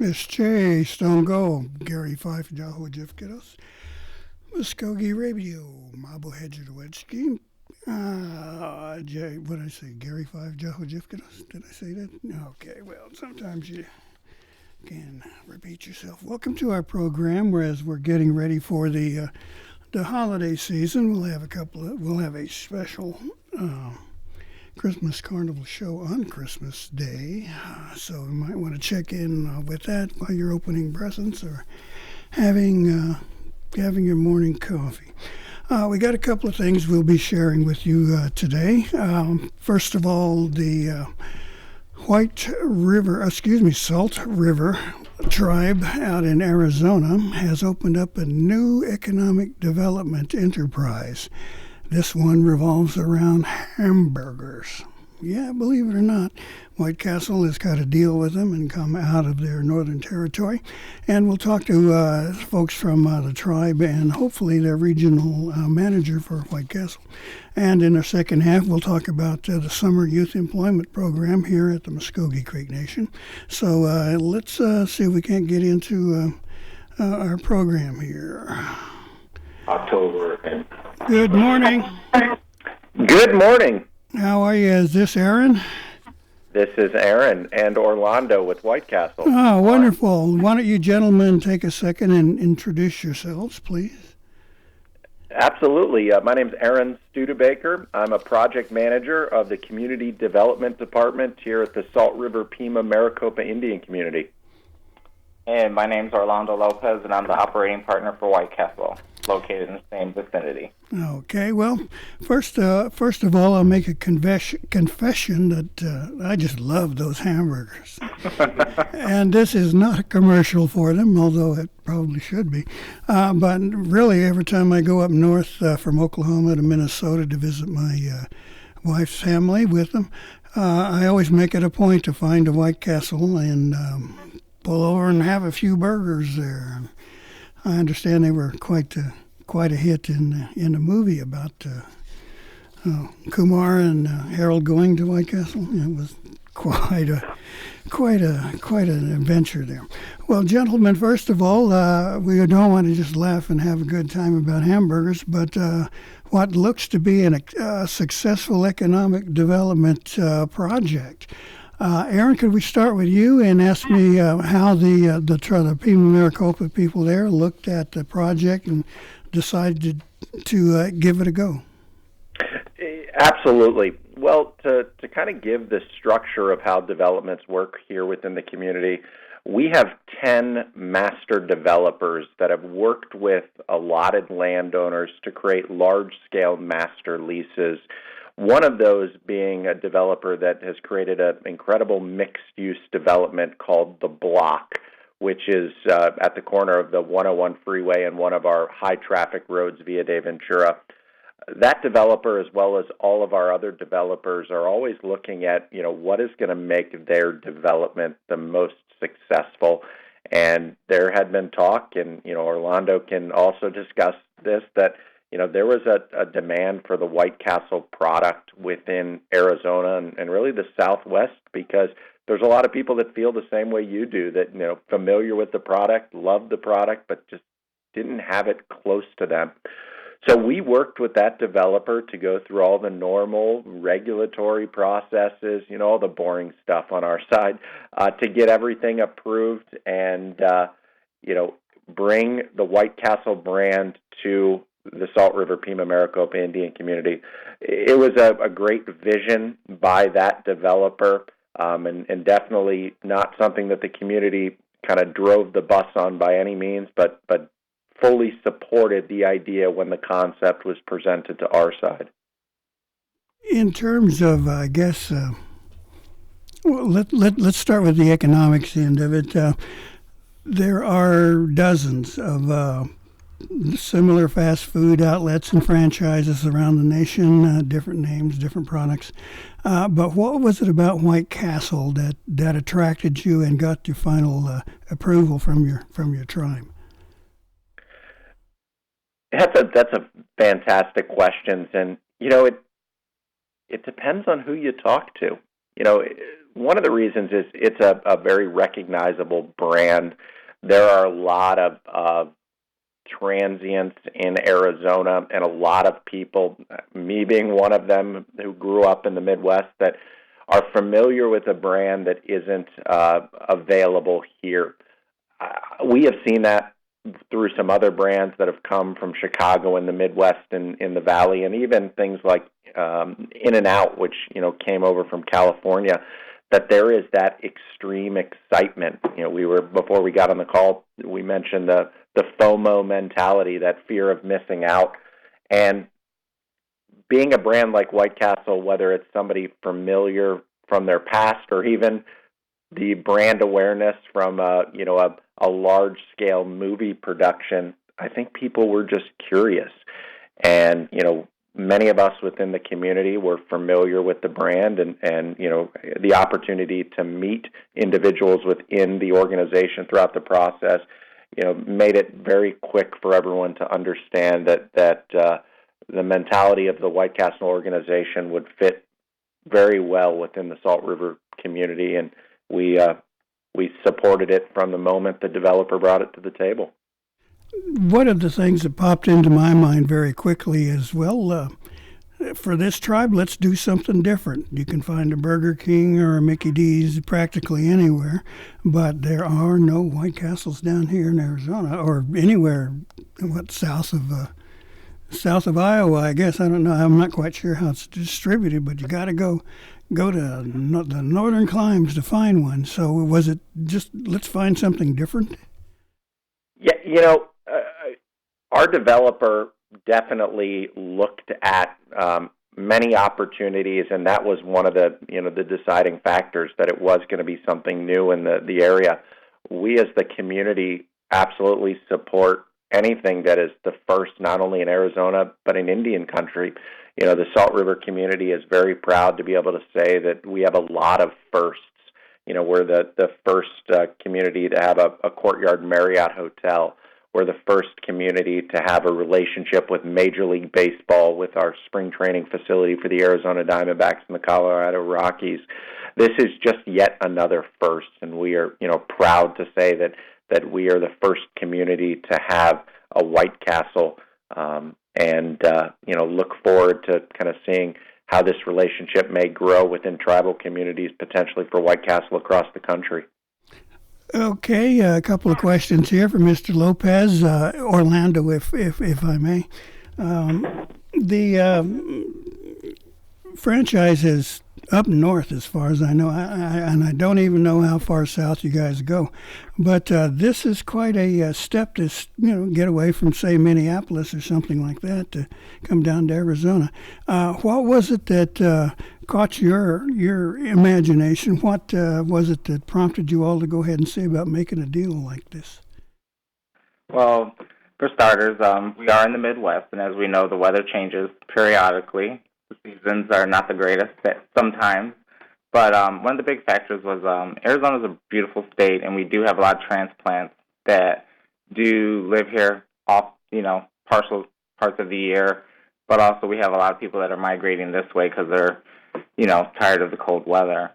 Miss Chase, don't go. Gary Fife, Jaho Jeff Kiddos. Mvskoke Radio, Mabo Hedgerwedski. What did I say? Gary Fife, Jaho Jeff Kiddos? Did I say that? Okay, well, sometimes you can repeat yourself. Welcome to our program, whereas we're getting ready for the holiday season. We'll have a special Christmas Carnival show on Christmas Day, so you might want to check in with that while you're opening presents or having your morning coffee. We got a couple of things we'll be sharing with you today. First of all, the Salt River tribe out in Arizona has opened up a new economic development enterprise. This one revolves around hamburgers. Yeah, believe it or not, White Castle has got to deal with them and come out of their northern territory. And we'll talk to folks from the tribe and hopefully their regional manager for White Castle. And in our second half, we'll talk about the Summer Youth Employment Program here at the Mvskoke Creek Nation. So let's see if we can't get into our program here. October. And Good morning. Good morning. How are you? Is this Aaron? This is Aaron and Orlando with White Castle. Oh, wonderful. Why don't you gentlemen take a second and introduce yourselves, please? Absolutely. My name is Aaron Studebaker. I'm a project manager of the Community Development Department here at the Salt River Pima Maricopa Indian Community. And my name's Orlando Lopez, and I'm the operating partner for White Castle, located in the same vicinity. Okay, well, first of all, I'll make a confession that I just love those hamburgers. And this is not a commercial for them, although it probably should be. But really, every time I go up north from Oklahoma to Minnesota to visit my wife's family with them, I always make it a point to find a White Castle and pull over and have a few burgers there. I understand they were quite a hit in the movie about Kumar and Harold going to White Castle. It was quite an adventure there. Well, gentlemen, first of all, we don't want to just laugh and have a good time about hamburgers, but what looks to be a successful economic development project. Aaron, could we start with you and ask me how the Pima Maricopa people there looked at the project and decided to give it a go? Absolutely. Well, to kind of give the structure of how developments work here within the community, we have 10 master developers that have worked with allotted landowners to create large-scale master leases. One of those being a developer that has created an incredible mixed-use development called The Block, which is at the corner of the 101 freeway and one of our high-traffic roads via De Ventura. That developer, as well as all of our other developers, are always looking at, what is going to make their development the most successful. And there had been talk, and, Orlando can also discuss this, that there was a demand for the White Castle product within Arizona and really the Southwest, because there's a lot of people that feel the same way you do, that, familiar with the product, love the product, but just didn't have it close to them. So we worked with that developer to go through all the normal regulatory processes, all the boring stuff on our side, to get everything approved and, bring the White Castle brand to the Salt River Pima Maricopa Indian community. It was a great vision by that developer, and definitely not something that the community kind of drove the bus on by any means, but fully supported the idea when the concept was presented to our side. In terms of, I guess, let's start with the economics end of it. There are dozens of similar fast food outlets and franchises around the nation, different names, different products. But what was it about White Castle that attracted you and got your final approval from your tribe? That's a fantastic question, and it depends on who you talk to. one of the reasons is it's a very recognizable brand. There are a lot of transients in Arizona and a lot of people, me being one of them, who grew up in the Midwest, that are familiar with a brand that isn't available here. We have seen that through some other brands that have come from Chicago and the Midwest and in the Valley, and even things like In-N-Out, which came over from California, that there is that extreme excitement. Before we got on the call, we mentioned the FOMO mentality, that fear of missing out. And being a brand like White Castle, whether it's somebody familiar from their past or even the brand awareness from a large-scale movie production, I think people were just curious. And, many of us within the community were familiar with the brand, and the opportunity to meet individuals within the organization throughout the process, made it very quick for everyone to understand that the mentality of the White Castle organization would fit very well within the Salt River community, and we supported it from the moment the developer brought it to the table. One of the things that popped into my mind very quickly is, for this tribe, let's do something different. You can find a Burger King or a Mickey D's practically anywhere, but there are no White Castles down here in Arizona or anywhere south of Iowa, I guess. I don't know. I'm not quite sure how it's distributed, but you got to go to the northern climes to find one. So was it just, let's find something different? Yeah, our developer definitely looked at many opportunities, and that was one of the deciding factors, that it was going to be something new in the area. We as the community absolutely support anything that is the first, not only in Arizona, but in Indian country. The Salt River community is very proud to be able to say that we have a lot of firsts. We're the first community to have a Courtyard Marriott hotel. We're the first community to have a relationship with Major League Baseball with our spring training facility for the Arizona Diamondbacks and the Colorado Rockies. This is just yet another first, and we are, proud to say that we are the first community to have a White Castle, and look forward to kind of seeing how this relationship may grow within tribal communities, potentially for White Castle across the country. Okay, a couple of questions here for Mr. Lopez, Orlando, if I may. The franchise is up north, as far as I know, and I don't even know how far south you guys go. But this is quite a step to get away from, say, Minneapolis or something like that, to come down to Arizona. What was it that caught your imagination? What was it that prompted you all to go ahead and say about making a deal like this? Well, for starters, we are in the Midwest, and as we know, the weather changes periodically. The seasons are not the greatest sometimes, but one of the big factors was Arizona is a beautiful state, and we do have a lot of transplants that do live here off, partial parts of the year, but also we have a lot of people that are migrating this way because they're, tired of the cold weather.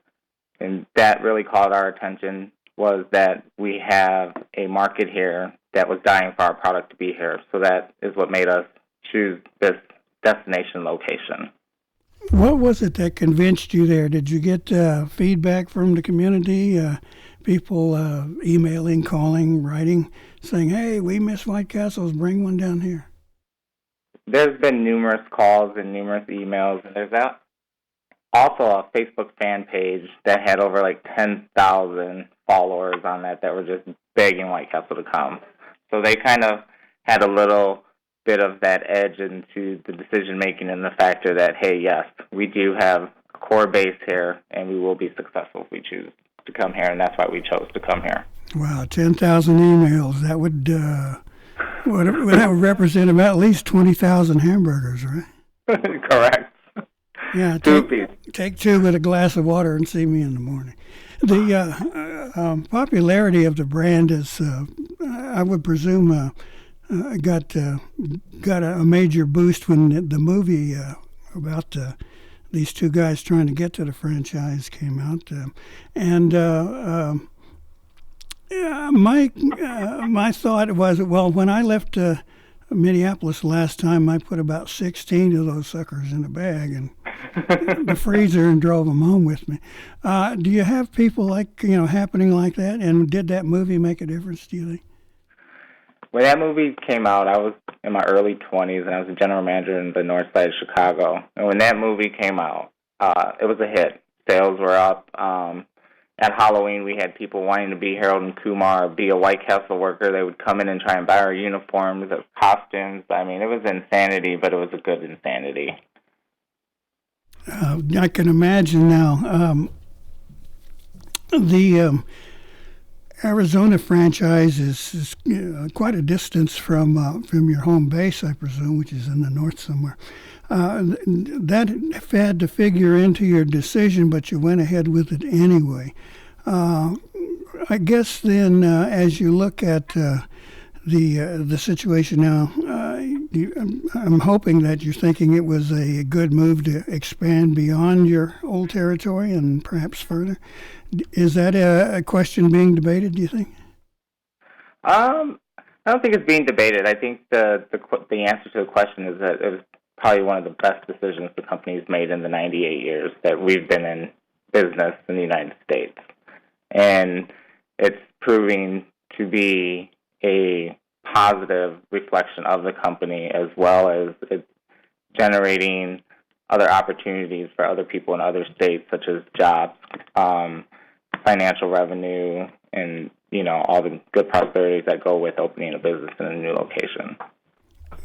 And that really caught our attention, was that we have a market here that was dying for our product to be here. So that is what made us choose this destination location. What was it that convinced you there? Did you get feedback from the community, people emailing, calling, writing, saying, hey, we miss White Castles, bring one down here? There's been numerous calls and numerous emails, and there's also a Facebook fan page that had over 10,000 followers on that were just begging White Castle to come. So they kind of had a little bit of that edge into the decision-making, and the factor that, hey, yes, we do have a core base here, and we will be successful if we choose to come here, and that's why we chose to come here. Wow, 10,000 emails. That would represent about at least 20,000 hamburgers, right? Correct. Yeah, take two with a glass of water and see me in the morning. The popularity of the brand is, I would presume, got a major boost when the movie about these two guys trying to get to the franchise came out, my thought was, well, when I left Minneapolis last time, I put about 16 of those suckers in a bag and the freezer and drove them home with me. Do you have people happening like that? And did that movie make a difference, do you think? When that movie came out, I was in my early 20s, and I was a general manager in the north side of Chicago. And when that movie came out, it was a hit. Sales were up. At Halloween, we had people wanting to be Harold and Kumar, be a White Castle worker. They would come in and try and buy our uniforms, our costumes. I mean, it was insanity, but it was a good insanity. I can imagine now. The Arizona franchise is quite a distance from your home base, I presume, which is in the north somewhere. That had to figure into your decision, but you went ahead with it anyway. I guess then, as you look at the situation now, I'm hoping that you're thinking it was a good move to expand beyond your old territory and perhaps further. Is that a question being debated, do you think? I don't think it's being debated. I think the answer to the question is that it was probably one of the best decisions the company's made in the 98 years that we've been in business in the United States. And it's proving to be a positive reflection of the company, as well as it's generating other opportunities for other people in other states, such as jobs, financial revenue, and all the good prosperities that go with opening a business in a new location.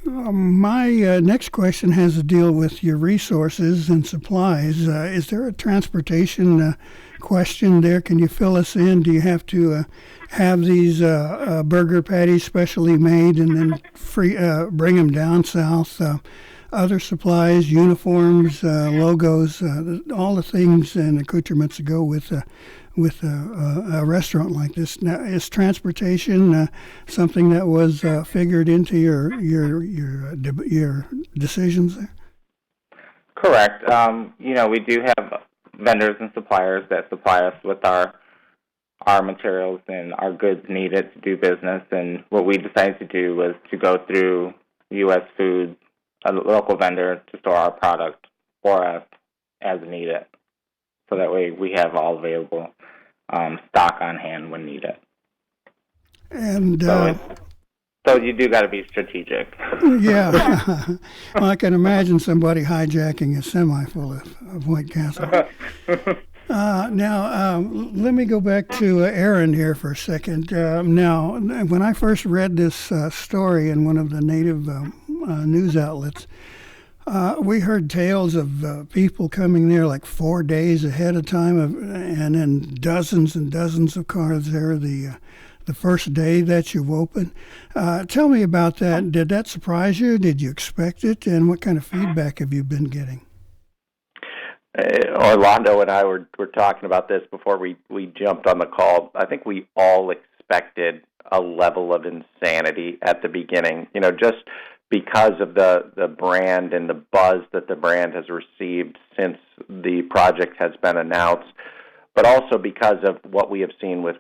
My next question has to deal with your resources and supplies. Is there a transportation question there? Can you fill us in? Do you have to have these burger patties specially made and then bring them down south? Other supplies, uniforms, logos, all the things and accoutrements that go with a restaurant like this. Now, is transportation something that was figured into your decisions there? Correct. We do have vendors and suppliers that supply us with our materials and our goods needed to do business. And what we decided to do was to go through U.S. Foods, a local vendor, to store our product for us as needed. So that way we have all available stock on hand when needed. And so you do got to be strategic. Yeah. Well, I can imagine somebody hijacking a semi full of White Castle. Now, let me go back to Aaron here for a second. Now, when I first read this story in one of the native news outlets, we heard tales of people coming there like 4 days ahead of time, and then dozens and dozens of cars there the first day that you opened. Tell me about that. Did that surprise you? Did you expect it? And what kind of feedback have you been getting? Orlando and I were talking about this before we jumped on the call. I think we all expected a level of insanity at the beginning, just because of the brand and the buzz that the brand has received since the project has been announced, but also because of what we have seen with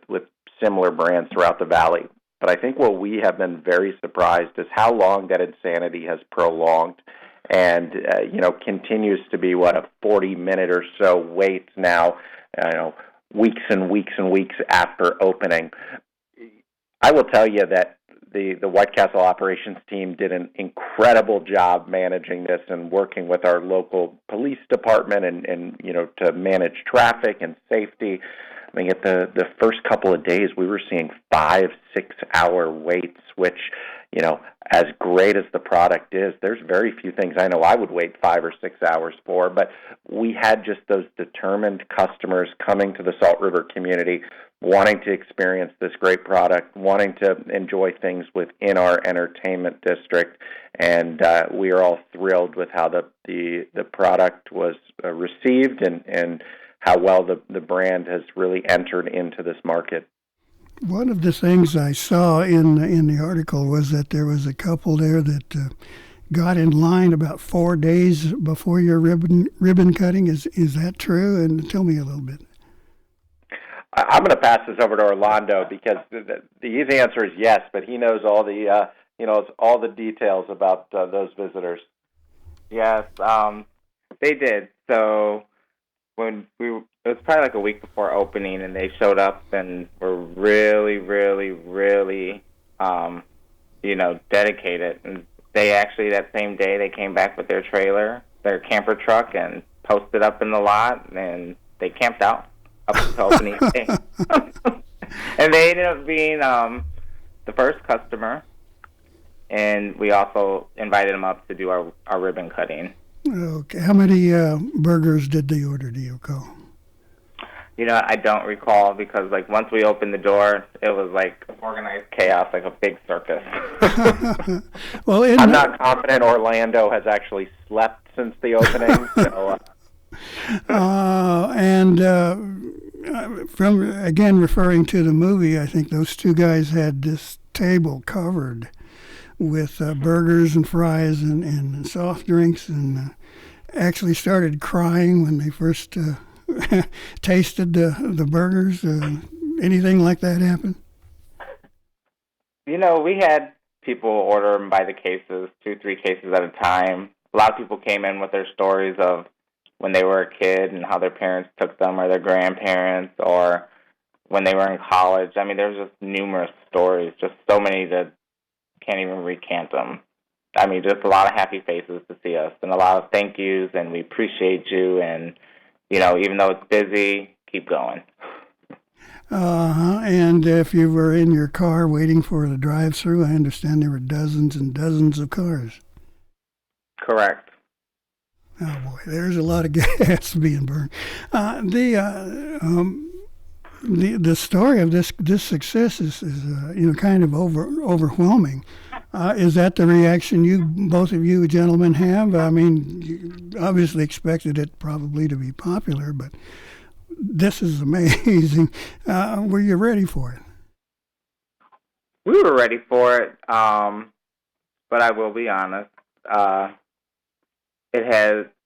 similar brands throughout the valley. But I think what we have been very surprised is how long that insanity has prolonged and, continues to be, a 40-minute or so wait now, weeks and weeks and weeks after opening. I will tell you that the White Castle operations team did an incredible job managing this and working with our local police department and to manage traffic and safety. I mean, at the first couple of days, we were seeing 5-6 hour waits, which, as great as the product is, there's very few things I know I would wait 5 or 6 hours for, but we had just those determined customers coming to the Salt River community, wanting to experience this great product, wanting to enjoy things within our entertainment district, and we are all thrilled with how the product was received and how well the brand has really entered into this market. One of the things I saw in the article was that there was a couple there that got in line about 4 days before your ribbon cutting. Is that true? And tell me a little bit. I'm going to pass this over to Orlando because the easy answer is yes, but he knows all the all the details about those visitors. Yes, they did. So when it was probably like a week before opening, and they showed up and were really, really, really, dedicated. And they actually, that same day, they came back with their trailer, their camper truck, and posted up in the lot, and they camped out up until opening day. And they ended up being the first customer, and we also invited them up to do our ribbon cutting. Okay. How many burgers did they order, do you recall? I don't recall because, once we opened the door, it was like organized chaos, like a big circus. Well, I'm not confident Orlando has actually slept since the opening. So, from, again, referring to the movie, I think those two guys had this table covered with burgers and fries and soft drinks, and actually started crying when they first tasted the burgers. Anything like that happen? We had people order them by the cases, 2-3 cases at a time. A lot of people came in with their stories of when they were a kid and how their parents took them, or their grandparents, or when they were in college. I mean, there's just numerous stories, just so many that can't even recant them. I mean, just a lot of happy faces to see us, and a lot of thank yous, and we appreciate you, and, even though it's busy, keep going. And if you were in your car waiting for the drive-thru, I understand there were dozens and dozens of cars. Correct. Oh boy, there's a lot of gas being burned. The story of this success is kind of overwhelming. Is that the reaction both of you gentlemen have? I mean, you obviously expected it probably to be popular, but this is amazing. Were you ready for it? We were ready for it, but I will be honest.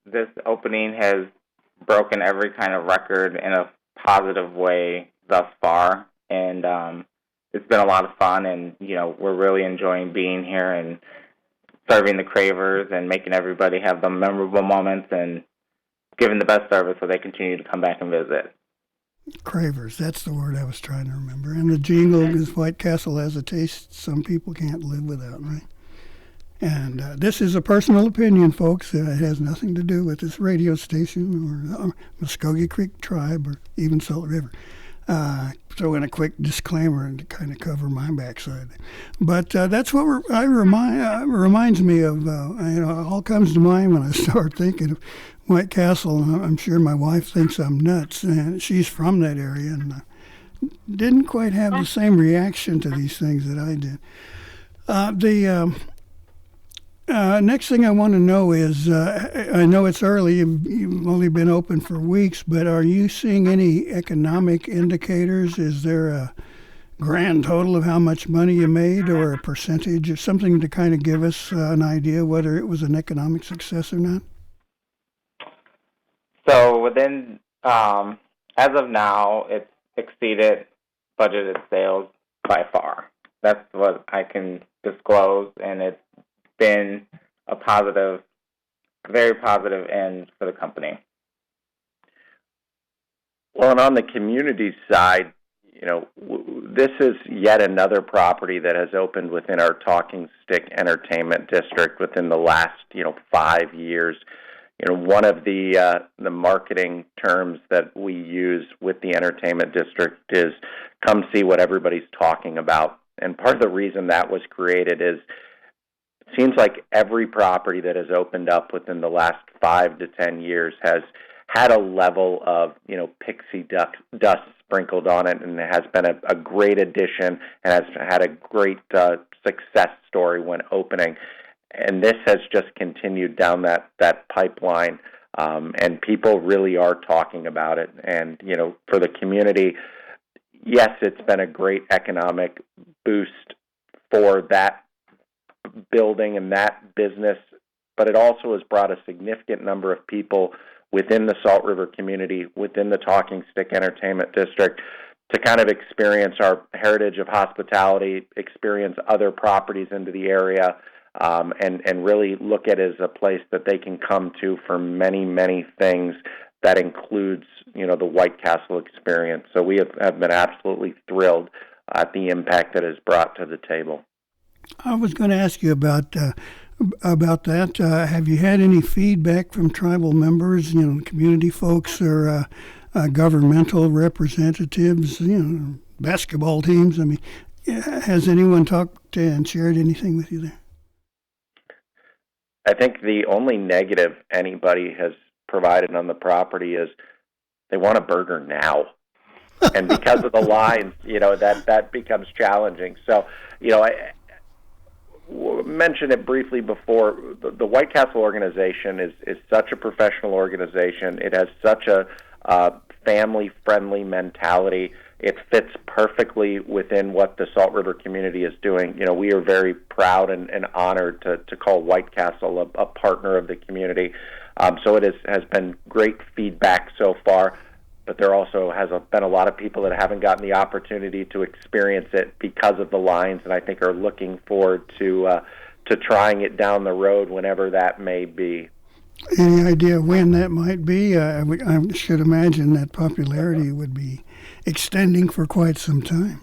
This opening has broken every kind of record in a positive way thus far, and it's been a lot of fun, and we're really enjoying being here and serving the cravers and making everybody have the memorable moments and giving the best service so they continue to come back and visit. Cravers, that's the word I was trying to remember. And the jingle is White Castle has a taste some people can't live without, right? And this is a personal opinion, folks. It has nothing to do with this radio station or Mvskoke Creek Tribe or even Salt River. Throw in a quick disclaimer and to kind of cover my backside. But that's what reminds me of, it all comes to mind when I start thinking of White Castle. I'm sure my wife thinks I'm nuts, and she's from that area and didn't quite have the same reaction to these things that I did. Next thing I want to know is, I know it's early, you've only been open for weeks, but are you seeing any economic indicators? Is there a grand total of how much money you made, or a percentage, or something to kind of give us an idea whether it was an economic success or not? So within, as of now, it's exceeded budgeted sales by far. That's what I can disclose, and it's been a positive, very positive end for the company. Well, and on the community side, this is yet another property that has opened within our Talking Stick Entertainment District within the last, 5 years. One of the marketing terms that we use with the entertainment district is "come see what everybody's talking about." And part of the reason that was created is it seems like every property that has opened up within the last 5 to 10 years has had a level of, pixie dust sprinkled on it, and it has been a great addition and has had a great success story when opening. And this has just continued down that pipeline, and people really are talking about it. And, for the community, yes, it's been a great economic boost for that building and that business but it also has brought a significant number of people within the Salt River community, within the Talking Stick Entertainment District, to kind of experience our heritage of hospitality, experience other properties into the area, and really look at it as a place that they can come to for many, many things. That includes, the White Castle experience. So we have been absolutely thrilled at the impact that has brought to the table. I was going to ask you about that. Have you had any feedback from tribal members, community folks or governmental representatives, basketball teams? I mean, has anyone talked and shared anything with you there? I think the only negative anybody has provided on the property is they want a burger now. And because of the lines, that becomes challenging. So, I mentioned it briefly before. The White Castle organization is such a professional organization. It has such a family-friendly mentality. It fits perfectly within what the Salt River community is doing. We are very proud and honored to call White Castle a partner of the community. So it has been great feedback so far, but there also has been a lot of people that haven't gotten the opportunity to experience it because of the lines, and I think are looking forward to trying it down the road whenever that may be. Any idea when that might be? I should imagine that popularity would be extending for quite some time.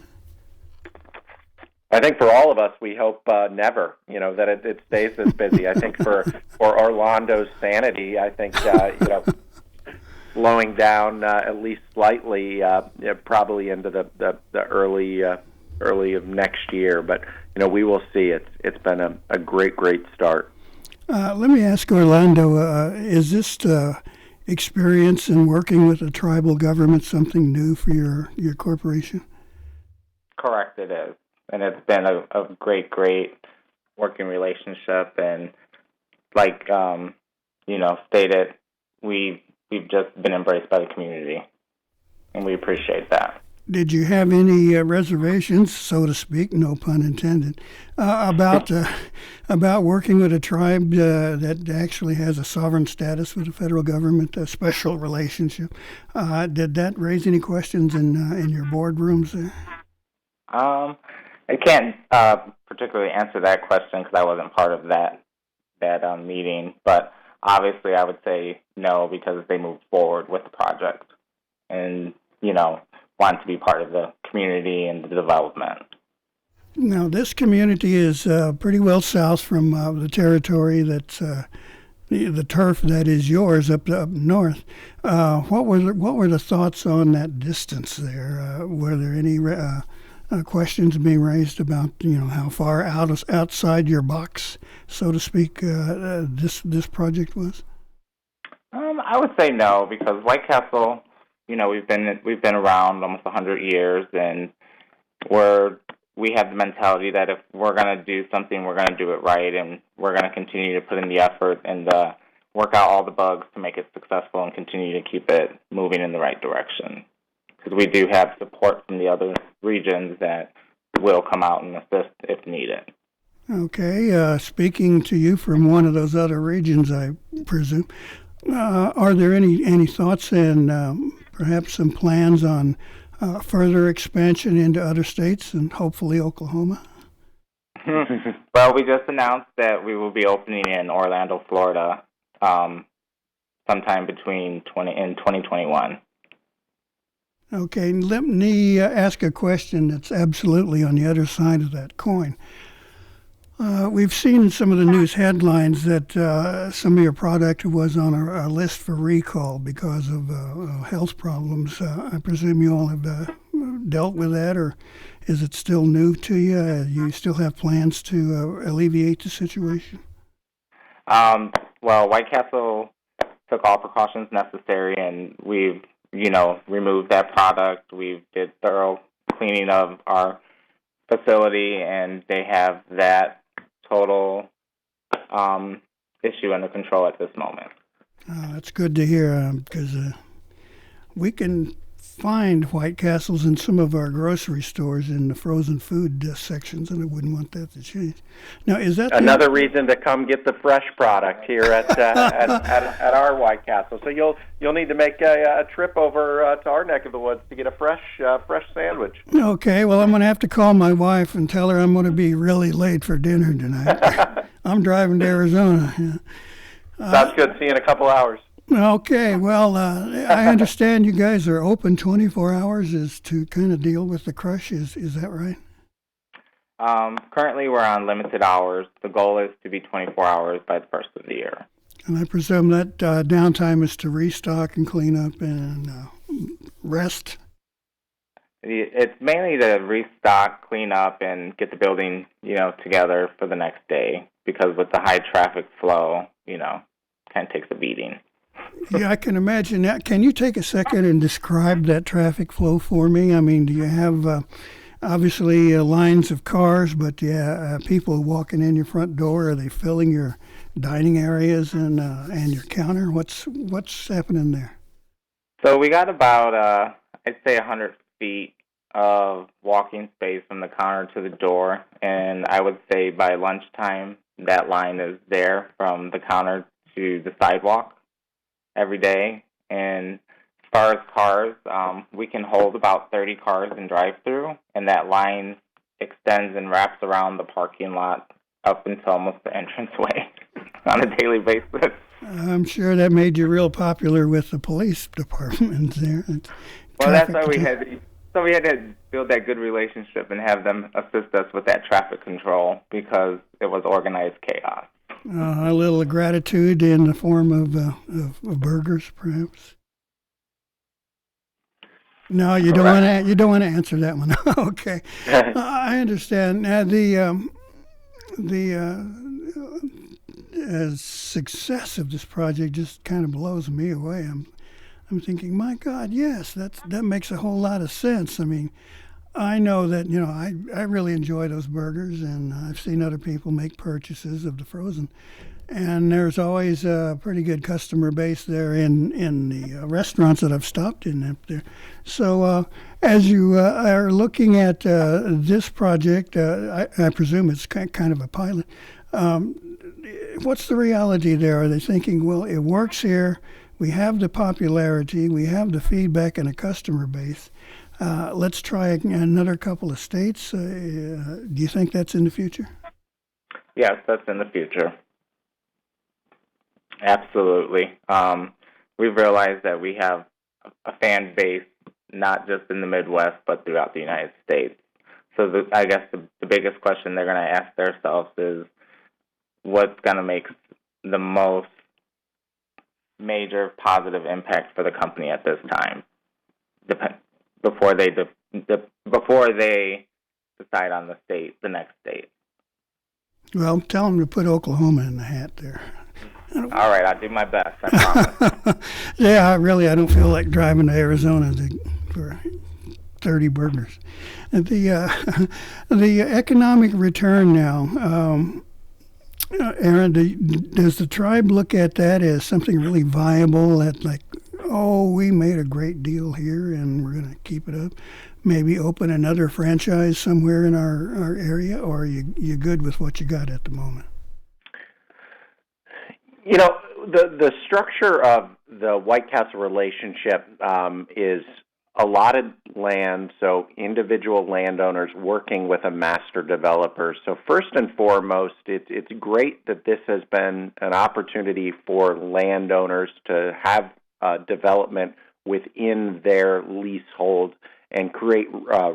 I think for all of us, we hope never, that it stays this busy. I think for Orlando's sanity, I think, slowing down at least slightly, probably into the early of next year. But, we will see. It's been a great start. Let me ask Orlando, is this experience in working with a tribal government something new for your corporation? Correct, it is. And it's been a great working relationship. And like, stated, we've just been embraced by the community, and we appreciate that. Did you have any reservations, so to speak, no pun intended, about working with a tribe that actually has a sovereign status with the federal government, a special relationship? Did that raise any questions in your boardrooms there? I can't particularly answer that question because I wasn't part of that meeting, but obviously I would say no because they moved forward with the project and, want to be part of the community and the development. Now, this community is pretty well south from the territory that's the turf that is yours up north. What were the thoughts on that distance there? Were there any questions being raised about how far outside your box, so to speak, this project was? I would say no because White Castle, we've been around almost 100 years, and we have the mentality that if we're going to do something, we're going to do it right, and we're going to continue to put in the effort and work out all the bugs to make it successful and continue to keep it moving in the right direction. Because we do have support from the other regions that will come out and assist if needed. Okay. Speaking to you from one of those other regions, I presume, are there any thoughts and perhaps some plans on further expansion into other states and hopefully Oklahoma? Well, we just announced that we will be opening in Orlando, Florida, sometime between 2021. Okay, let me ask a question that's absolutely on the other side of that coin. We've seen some of the news headlines that some of your product was on a list for recall because of health problems. I presume you all have dealt with that, or is it still new to you? You still have plans to alleviate the situation? Well, White Castle took all precautions necessary, and we've removed that product. We did thorough cleaning of our facility, and they have that total issue under control at this moment. That's good to hear because we can find White Castles in some of our grocery stores in the frozen food sections, and I wouldn't want that to change. Now, is that another reason to come get the fresh product here at our White Castle? So you'll need to make a trip over to our neck of the woods to get a fresh sandwich. Okay, well, I'm going to have to call my wife and tell her I'm going to be really late for dinner tonight. I'm driving to Arizona. Yeah. Sounds good. See you in a couple hours. Okay, well, I understand you guys are open 24 hours is to kind of deal with the crush. Is that right? Currently, we're on limited hours. The goal is to be 24 hours by the first of the year. And I presume that downtime is to restock and clean up and rest? It's mainly to restock, clean up, and get the building, together for the next day. Because with the high traffic flow, kind of takes a beating. Yeah, I can imagine that. Can you take a second and describe that traffic flow for me? I mean, do you have obviously lines of cars, but people walking in your front door? Are they filling your dining areas and your counter? What's happening there? So we got about I'd say 100 feet of walking space from the counter to the door, and I would say by lunchtime that line is there from the counter to the sidewalk every day. And as far as cars, we can hold about 30 cars in drive-through, and that line extends and wraps around the parking lot up until almost the entranceway on a daily basis. I'm sure that made you real popular with the police department there. Well, that's why we had to build that good relationship and have them assist us with that traffic control because it was organized chaos. A little gratitude in the form of burgers, perhaps. No, you don't want to. You don't want to answer that one. Okay, I understand. Now the success of this project just kind of blows me away. I'm thinking, my God, yes, that makes a whole lot of sense. I mean, I know that, I really enjoy those burgers, and I've seen other people make purchases of the frozen. And there's always a pretty good customer base there in the restaurants that I've stopped in up there. So as you are looking at this project, I presume it's kind of a pilot. What's the reality there? Are they thinking, well, it works here, we have the popularity, we have the feedback and a customer base, let's try another couple of states? Do you think that's in the future? Yes, that's in the future. Absolutely. We've realized that we have a fan base not just in the Midwest, but throughout the United States. So I guess the biggest question they're going to ask themselves is, what's going to make the most major positive impact for the company at this time, before they decide on the next state. Well, tell them to put Oklahoma in the hat there. All right, I'll do my best, I promise. Yeah, I don't feel like driving to Arizona for 30 burgers. And the economic return now, Aaron, does the tribe look at that as something really viable, that we made a great deal here and we're going to keep it up? Maybe open another franchise somewhere in our area, or are you good with what you got at the moment? The structure of the White Castle relationship is allotted land, so individual landowners working with a master developer. So first and foremost, it's great that this has been an opportunity for landowners to have development within their leasehold and create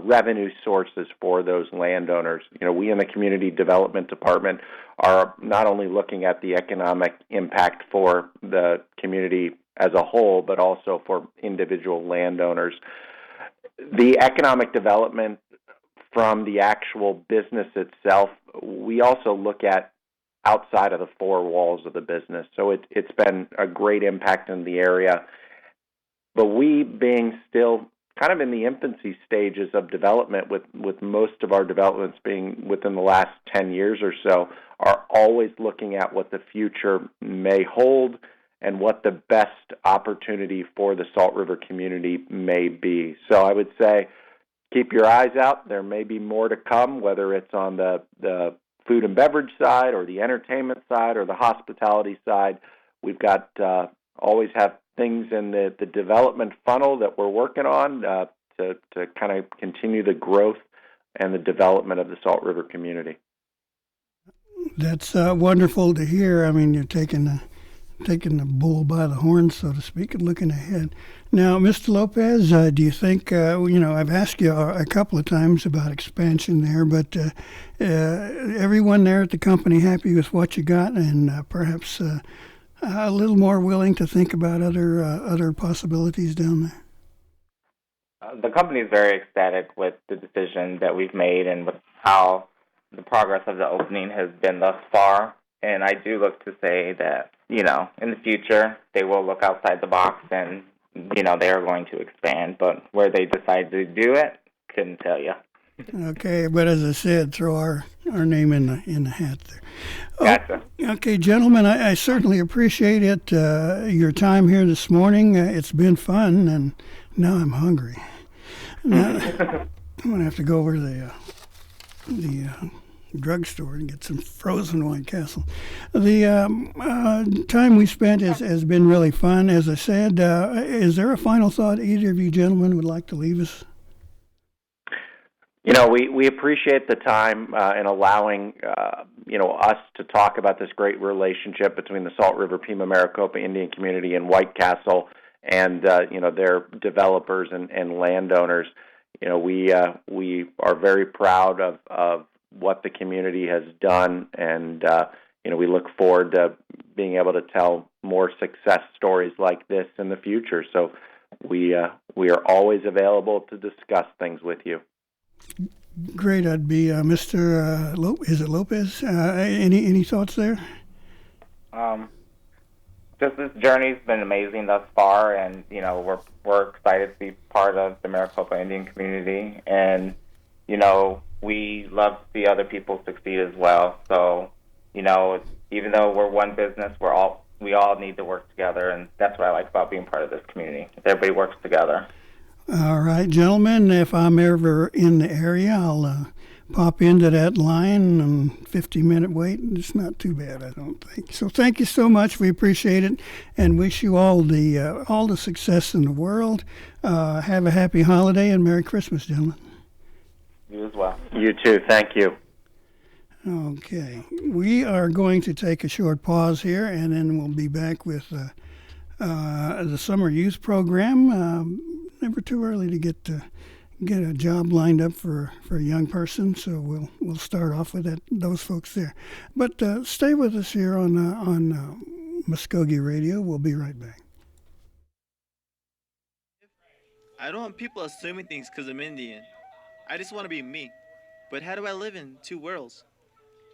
revenue sources for those landowners. We in the Community Development Department are not only looking at the economic impact for the community as a whole, but also for individual landowners. The economic development from the actual business itself, we also look at outside of the four walls of the business. So it's been a great impact in the area. But we, being still kind of in the infancy stages of development, with most of our developments being within the last 10 years or so, are always looking at what the future may hold and what the best opportunity for the Salt River community may be. So I would say keep your eyes out. There may be more to come, whether it's on the food and beverage side or the entertainment side or the hospitality side. We've got always have things in the development funnel that we're working on to kind of continue the growth and the development of the Salt River community. That's wonderful to hear. I mean, you're taking the bull by the horns, so to speak, and looking ahead. Now, Mr. Lopez, do you think, I've asked you a couple of times about expansion there, but everyone there at the company happy with what you got and perhaps a little more willing to think about other possibilities down there? The company is very ecstatic with the decision that we've made and with how the progress of the opening has been thus far. And I do look to say that, in the future, they will look outside the box and, they are going to expand. But where they decide to do it, couldn't tell you. Okay, but as I said, throw our name in the hat there. Gotcha. Okay, gentlemen, I certainly appreciate it. Your time here this morning. It's been fun, and now I'm hungry. Now, I'm going to have to go over to the drugstore and get some frozen White Castle. The time we spent has been really fun. As I said, is there a final thought either of you gentlemen would like to leave us? We appreciate the time in allowing, us to talk about this great relationship between the Salt River Pima Maricopa Indian community and White Castle and, their developers and landowners. We are very proud of what the community has done, and, we look forward to being able to tell more success stories like this in the future. So we are always available to discuss things with you. Great. I'd be Mr. Is it Lopez? Any thoughts there? Just this journey's been amazing thus far, and we're excited to be part of the Maricopa Indian community, and we love to see other people succeed as well. So even though we're one business, we all need to work together, and that's what I like about being part of this community. Everybody works together. All right, gentlemen, if I'm ever in the area, I'll pop into that line and 50-minute wait. It's not too bad, I don't think. So thank you so much. We appreciate it and wish you all the success in the world. Have a happy holiday and Merry Christmas, gentlemen. You as well. You too. Thank you. Okay. We are going to take a short pause here, and then we'll be back with the Summer Youth Program. Never too early to get a job lined up for a young person, so we'll start off with those folks there. But stay with us here on Mvskoke Radio. We'll be right back. I don't want people assuming things because I'm Indian. I just want to be me. But how do I live in two worlds?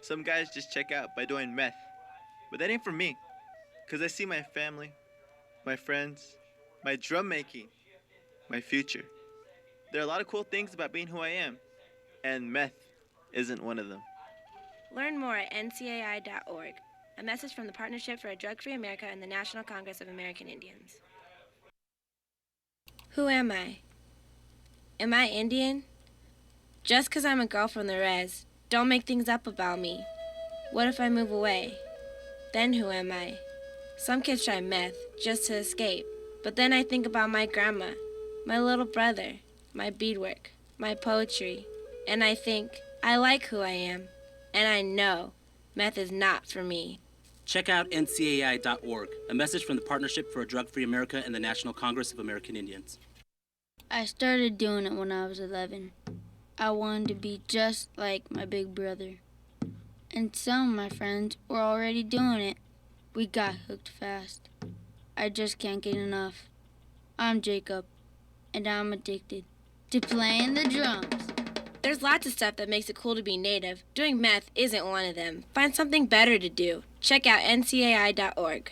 Some guys just check out by doing meth. But that ain't for me. Because I see my family, my friends, my drum making, my future. There are a lot of cool things about being who I am. And meth isn't one of them. Learn more at ncai.org. A message from the Partnership for a Drug-Free America and the National Congress of American Indians. Who am I? Am I Indian? Just because I'm a girl from the res, don't make things up about me. What if I move away? Then who am I? Some kids try meth just to escape, but then I think about my grandma, my little brother, my beadwork, my poetry, and I think, I like who I am, and I know meth is not for me. Check out ncai.org, a message from the Partnership for a Drug-Free America and the National Congress of American Indians. I started doing it when I was 11. I wanted to be just like my big brother. And some of my friends were already doing it. We got hooked fast. I just can't get enough. I'm Jacob, and I'm addicted to playing the drums. There's lots of stuff that makes it cool to be Native. Doing meth isn't one of them. Find something better to do. Check out ncai.org.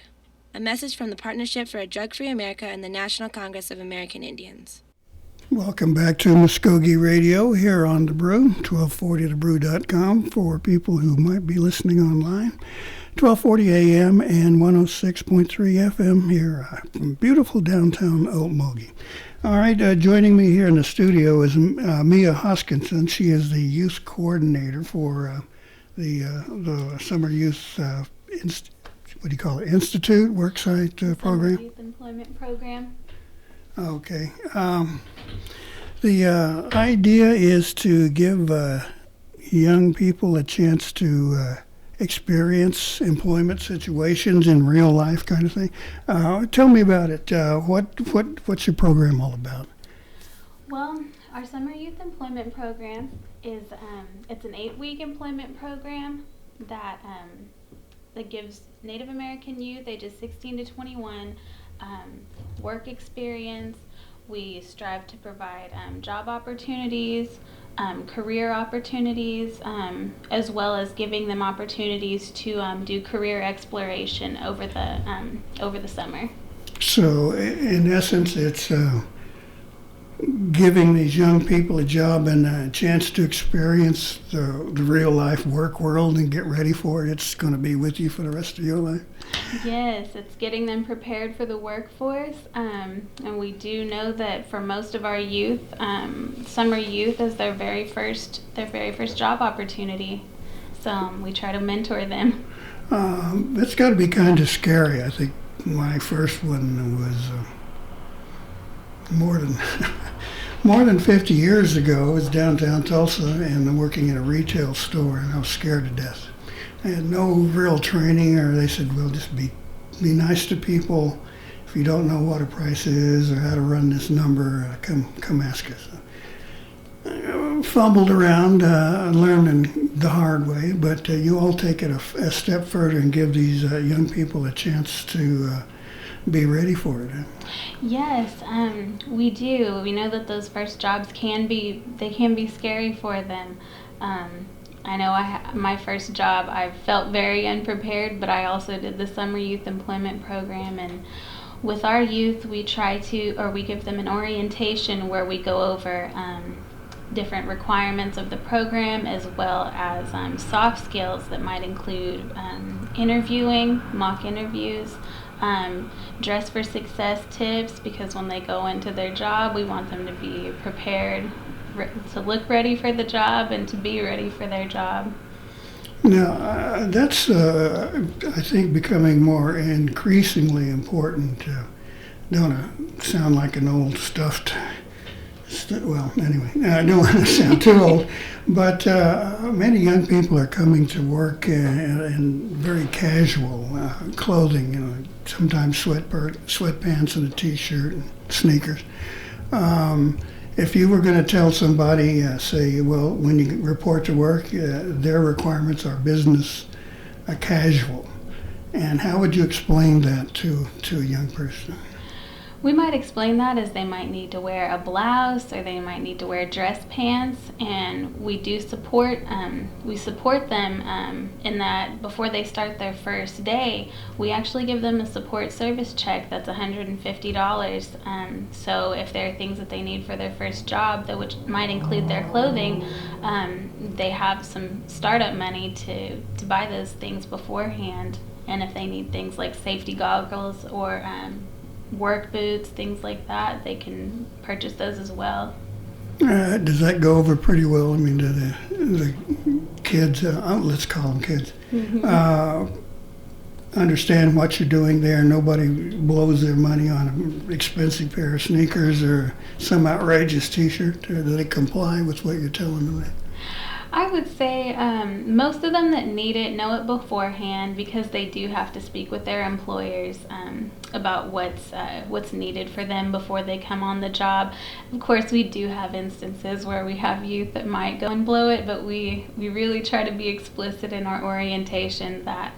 A message from the Partnership for a Drug-Free America and the National Congress of American Indians. Welcome back to Mvskoke Radio here on The Brew, 1240thebrew.com for people who might be listening online. 1240 AM and 106.3 FM here from beautiful downtown Okmulgee. All right, joining me here in the studio is Mia Hoskinson. She is the youth coordinator for the Summer Youth Institute Worksite Program? Youth Employment Program. Okay. The idea is to give young people a chance to experience employment situations in real life, kind of thing. Tell me about it. What's your program all about? Well, our Summer Youth Employment Program is it's an 8-week employment program that gives Native American youth ages 16 to 21 work experience. We strive to provide job opportunities, career opportunities, as well as giving them opportunities to do career exploration over the summer. So, in essence, it's giving these young people a job and a chance to experience the real life work world and get ready for it. It's going to be with you for the rest of your life. Yes, it's getting them prepared for the workforce, and we do know that for most of our youth, summer youth is their very first job opportunity. So we try to mentor them. It's got to be kind of scary. I think my first one was more than 50 years ago. It was downtown Tulsa, and I'm working in a retail store, and I was scared to death. I had no real training, or they said, well, just be nice to people. If you don't know what a price is or how to run this number, come ask us. I fumbled around, learning the hard way, but you all take it a step further and give these young people a chance to be ready for it. Yes, we do. We know that those first jobs can be scary for them. I know my first job, I felt very unprepared, but I also did the Summer Youth Employment Program, and with our youth, we give them an orientation where we go over different requirements of the program, as well as soft skills that might include interviewing, mock interviews, dress for success tips, because when they go into their job, we want them to be prepared to look ready for the job and to be ready for their job. Now, that's, I think, becoming more increasingly important. Don't want to sound like an old stuffed, well, anyway, I don't want to sound too old, but many young people are coming to work in very casual clothing, sometimes sweatpants and a t-shirt and sneakers. If you were going to tell somebody, say, well, when you report to work, their requirements are business casual, and how would you explain that to a young person? We might explain that as they might need to wear a blouse, or they might need to wear dress pants, and we do support them in that before they start their first day, we actually give them a support service check that's $150. So if there are things that they need for their first job, which might include their clothing, they have some startup money to buy those things beforehand. And if they need things like safety goggles or work boots, things like that, they can purchase those as well. Does that go over pretty well? I mean, do the kids, let's call them kids, understand what you're doing there? Nobody blows their money on an expensive pair of sneakers or some outrageous t-shirt? Or do they comply with what you're telling them? I would say most of them that need it know it beforehand, because they do have to speak with their employers about what's needed for them before they come on the job. Of course, we do have instances where we have youth that might go and blow it, but we really try to be explicit in our orientation that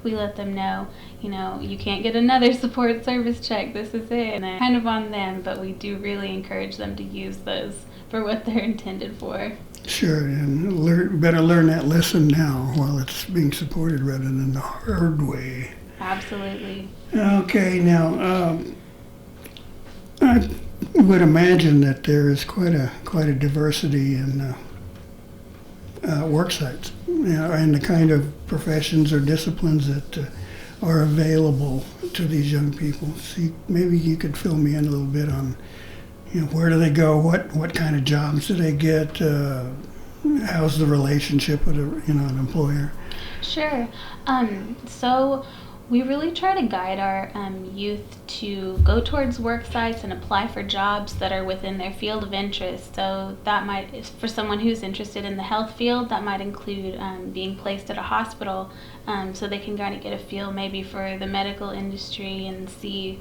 we let them know, you can't get another support service check, this is it. And kind of on them, but we do really encourage them to use those for what they're intended for. Sure, and better learn that lesson now while it's being supported rather than the hard way. Absolutely. Okay, now I would imagine that there is quite a diversity in work sites. and the kind of professions or disciplines that are available to these young people. See, maybe you could fill me in a little bit on, where do they go? What kind of jobs do they get? How's the relationship with an employer? Sure. So we really try to guide our youth to go towards work sites and apply for jobs that are within their field of interest. So that might, for someone who's interested in the health field, that might include being placed at a hospital, so they can kind of get a feel maybe for the medical industry and see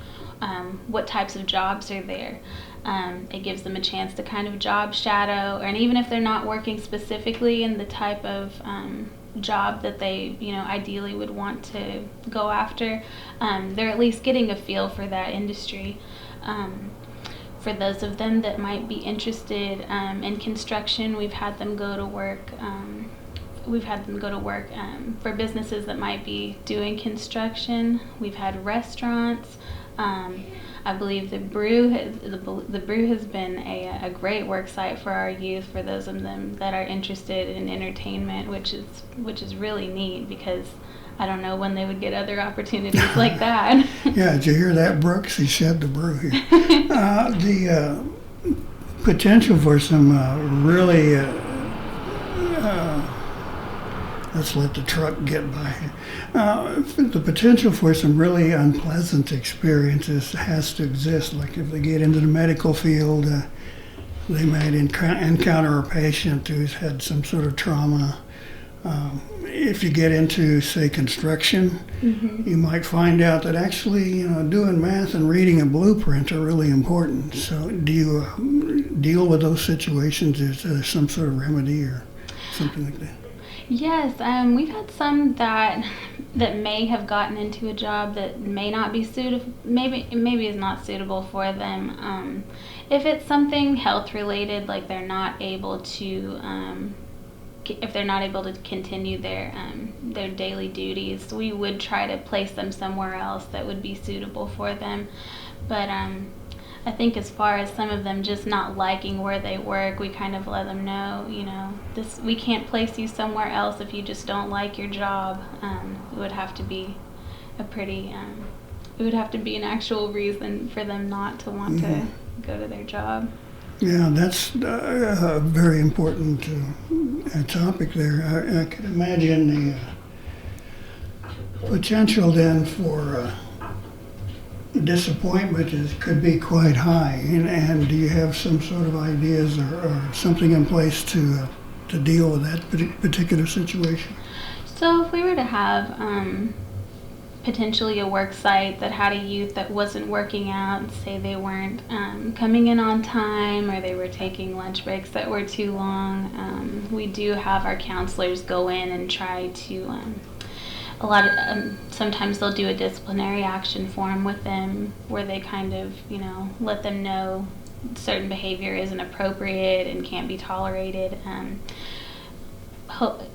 what types of jobs are there. It gives them a chance to kind of job shadow, and even if they're not working specifically in the type of job that they ideally would want to go after, they're at least getting a feel for that industry. For those of them that might be interested in construction, we've had them go to work for businesses that might be doing construction. We've had restaurants. I believe the Brew has been a great work site for our youth, for those of them that are interested in entertainment, which is really neat, because I don't know when they would get other opportunities like that. Yeah, did you hear that, Brooks? He said the Brew here. The potential for some really let's let the truck get by here. The potential for some really unpleasant experiences has to exist. Like if they get into the medical field, they might encounter a patient who's had some sort of trauma. If you get into, say, construction, you might find out that actually, doing math and reading a blueprint are really important. So do you deal with those situations? Is there some sort of remedy or something like that? Yes, we've had some that may have gotten into a job that may not be suitable, maybe is not suitable for them. If it's something health related, like they're not able to, if they're not able to continue their daily duties, we would try to place them somewhere else that would be suitable for them. But I think as far as some of them just not liking where they work, we kind of let them know, we can't place you somewhere else if you just don't like your job. It would have to be it would have to be an actual reason for them not to want to go to their job. Yeah, that's a very important topic there. I can imagine the potential then for disappointment could be quite high. And do you have some sort of ideas or something in place to deal with that particular situation? So if we were to have potentially a work site that had a youth that wasn't working out, say they weren't coming in on time, or they were taking lunch breaks that were too long, we do have our counselors go in and try to sometimes they'll do a disciplinary action form with them where they kind of let them know certain behavior isn't appropriate and can't be tolerated.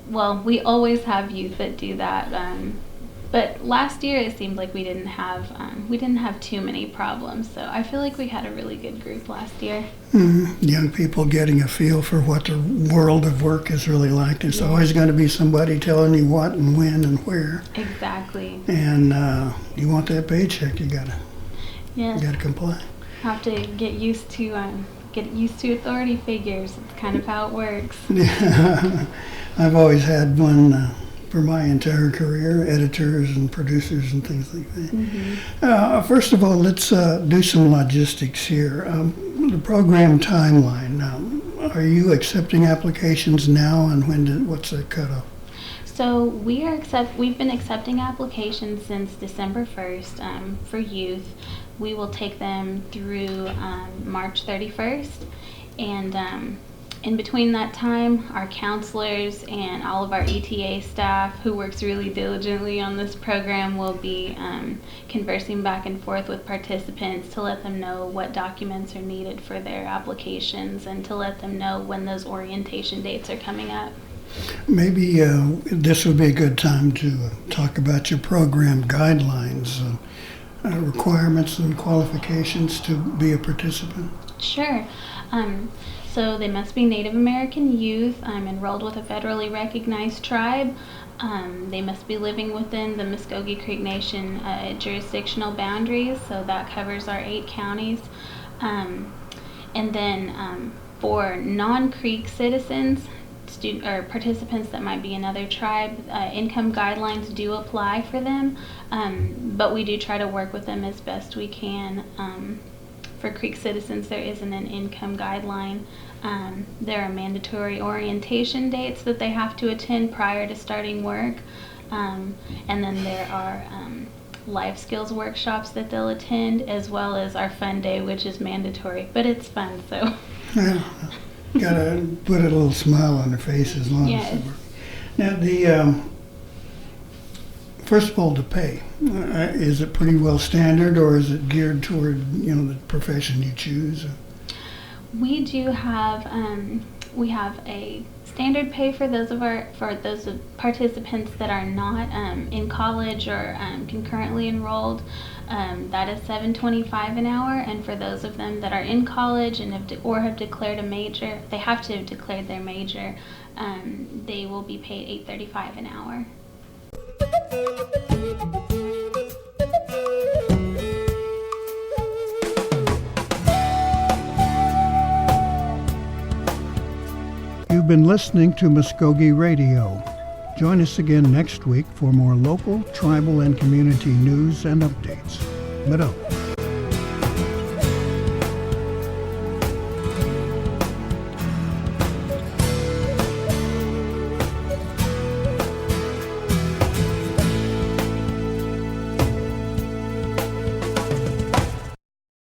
Well, we always have youth that do that, but last year it seemed like we didn't have too many problems, so I feel like we had a really good group last year. Young people getting a feel for what the world of work is really like. There's always going to be somebody telling you what and when and where. Exactly. And you want that paycheck, you gotta comply. Have to get used to authority figures. It's kind of how it works. Yeah, I've always had one for my entire career, editors and producers and things like that. First of all, let's do some logistics here. The program timeline. Are you accepting applications now, and what's the cutoff? So we've been accepting applications since December 1st for youth. We will take them through March 31st, and in between that time, our counselors and all of our ETA staff, who works really diligently on this program, will be conversing back and forth with participants to let them know what documents are needed for their applications and to let them know when those orientation dates are coming up. Maybe this would be a good time to talk about your program guidelines, requirements and qualifications to be a participant. Sure. So they must be Native American youth, enrolled with a federally recognized tribe. They must be living within the Mvskoke Creek Nation jurisdictional boundaries, so that covers our 8 counties. And then for non-Creek citizens, or participants that might be another tribe, income guidelines do apply for them, but we do try to work with them as best we can. For Creek citizens, there isn't an income guideline. There are mandatory orientation dates that they have to attend prior to starting work, and then there are life skills workshops that they'll attend, as well as our fun day, which is mandatory, but it's fun, so. Yeah, gotta put a little smile on their face as long as they work. Now, the first of all, to pay, is it pretty well standard, or is it geared toward the profession you choose? We do have we have a standard pay for those participants that are not in college or concurrently enrolled. That is $7.25 an hour, and for those of them that are in college and have declared a major, they have to have declared their major. They will be paid $8.35 an hour. You've been listening to Mvskoke Radio. Join us again next week for more local, tribal, and community news and updates. Mado.